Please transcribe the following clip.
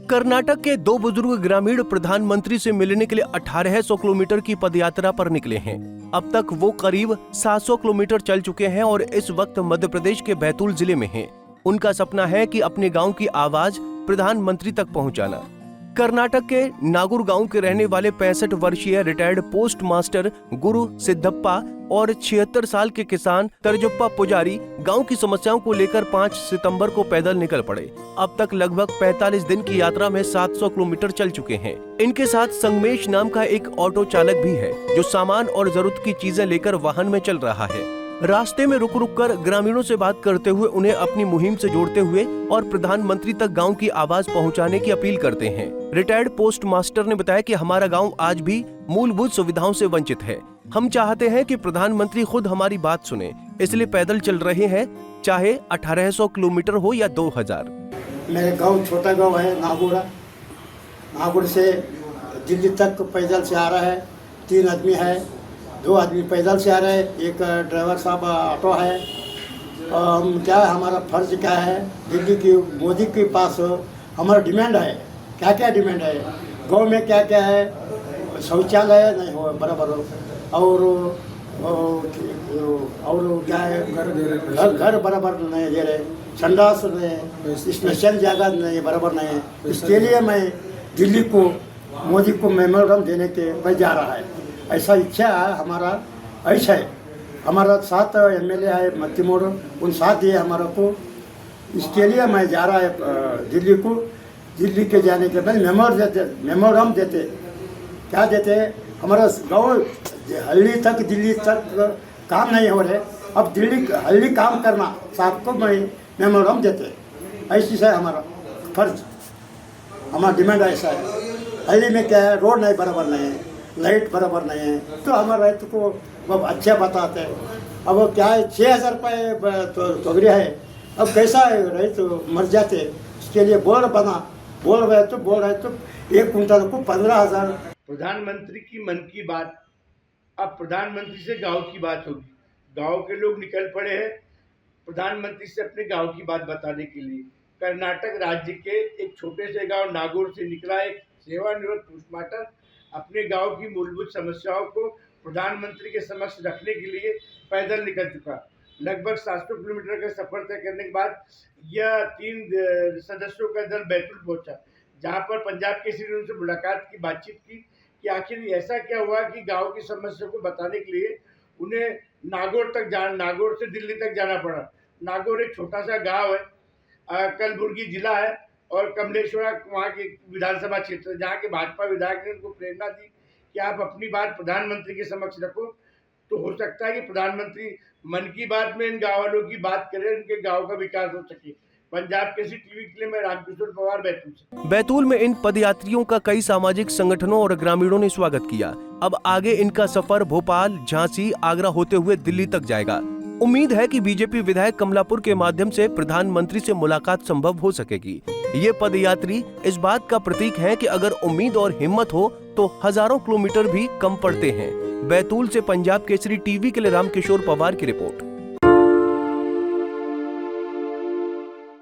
कर्नाटक के दो बुजुर्ग ग्रामीण प्रधानमंत्री से मिलने के लिए 1800 किलोमीटर की पदयात्रा पर निकले हैं। अब तक वो करीब 700 किलोमीटर चल चुके हैं और इस वक्त मध्य प्रदेश के बैतूल जिले में हैं। उनका सपना है कि अपने गांव की आवाज प्रधानमंत्री तक पहुंचाना। कर्नाटक के नागुर गांव के रहने वाले 65 वर्षीय रिटायर्ड पोस्ट मास्टर गुरु सिद्धप्पा और 76 साल के किसान तरजप्पा पुजारी गांव की समस्याओं को लेकर 5 सितंबर को पैदल निकल पड़े। अब तक लगभग 45 दिन की यात्रा में 700 किलोमीटर चल चुके हैं। इनके साथ संगमेश नाम का एक ऑटो चालक भी है जो सामान और जरूरत की चीजें लेकर वाहन में चल रहा है। रास्ते में रुक रुक कर ग्रामीणों से बात करते हुए उन्हें अपनी मुहिम से जोड़ते हुए और प्रधानमंत्री तक गांव की आवाज पहुंचाने की अपील करते हैं। रिटायर्ड पोस्ट मास्टर ने बताया कि हमारा गांव आज भी मूलभूत सुविधाओं से वंचित है। हम चाहते हैं कि प्रधानमंत्री खुद हमारी बात सुने, इसलिए पैदल चल रहे हैं, चाहे 1800 किलोमीटर हो या 2000। मेरे गाँव छोटा गाँव है नागुरा। नागुर से दिल्ली तक पैदल से आ रहा है। 3 आदमी है, 2 आदमी पैदल से आ रहे हैं, एक ड्राइवर साहब ऑटो है। क्या हमारा फर्ज क्या है, दिल्ली की मोदी के पास हमारा डिमांड है। क्या क्या डिमांड है गांव में, क्या क्या है, शौचालय नहीं हो बराबर, और क्या है घर बराबर नहीं दे रहे, संडास नहीं, स्पेशल जगह नहीं बराबर नहीं है। इसके लिए मैं दिल्ली को मोदी को मेमोरेंडम देने के पर जा रहा है। ऐसा इच्छा है हमारा, ऐसा है हमारा 7 MLA है मत्तीमोड़, उन 7 दिए हमारा को। इसके लिए मैं जा रहा है दिल्ली को। दिल्ली के जाने के बाद मेमोरेंडम देते, क्या देते, हमारा गाँव हल्ली तक दिल्ली तक काम नहीं हो रहे, अब दिल्ली हल्ली काम करना सबको मैं मेमोरेंडम देते। ऐसी है हमारा फर्ज, हमारा डिमांड ऐसा है। हल्ली में क्या है, रोड नहीं बराबर नहीं है, लाइट बराबर नहीं है, तो हमारे रैत को वो अच्छा बताते हैं। अब वो क्या है, 6000 रुपये तोगरी है, अब कैसा है रैत मर जाते। इसके लिए बोल रहे तो 1 कुंटल को 15,000। प्रधानमंत्री की मन की बात, अब प्रधानमंत्री से गांव की बात होगी। गांव के लोग निकल पड़े हैं प्रधानमंत्री से अपने गांव की बात बताने के लिए। कर्नाटक राज्य के एक छोटे से गांव नागौर से निकला एक सेवानिवृत्त पोस्ट मास्टर अपने गांव की मूलभूत समस्याओं को प्रधानमंत्री के समक्ष रखने के लिए पैदल निकल चुका। लगभग 700 किलोमीटर का सफर तय करने के बाद यह 3 सदस्यों का दल बैतूल पहुंचा, जहां पर पंजाब केसरी ने उनसे मुलाकात की, बातचीत की कि आखिर ऐसा क्या हुआ कि गांव की समस्या को बताने के लिए उन्हें नागौर से दिल्ली तक जाना पड़ा। नागौर एक छोटा सा गाँव है, कलबुर्गी जिला है, और कमलेश्वरा वहाँ के विधानसभा क्षेत्र, जहाँ के भाजपा विधायक ने उनको प्रेरणा दी कि आप अपनी बात प्रधानमंत्री के समक्ष रखो, तो हो सकता है कि प्रधानमंत्री मन की बात में इन गाँव वालों की बात करें, उनके गाँव का विकास हो सके। पंजाब केसरी टीवी के लिए मैं रामकिशोर पवार, बैतूल से। बैतूल में इन पदयात्रियों का कई सामाजिक संगठनों और ग्रामीणों ने स्वागत किया। अब आगे इनका सफर भोपाल, झांसी, आगरा होते हुए दिल्ली तक जाएगा। उम्मीद है कि बीजेपी विधायक कमलापुर के माध्यम से प्रधानमंत्री से मुलाकात संभव हो सकेगी। ये पदयात्री इस बात का प्रतीक हैं कि अगर उम्मीद और हिम्मत हो तो हजारों किलोमीटर भी कम पड़ते हैं। बैतूल से पंजाब केसरी टीवी के लिए रामकिशोर पवार की रिपोर्ट।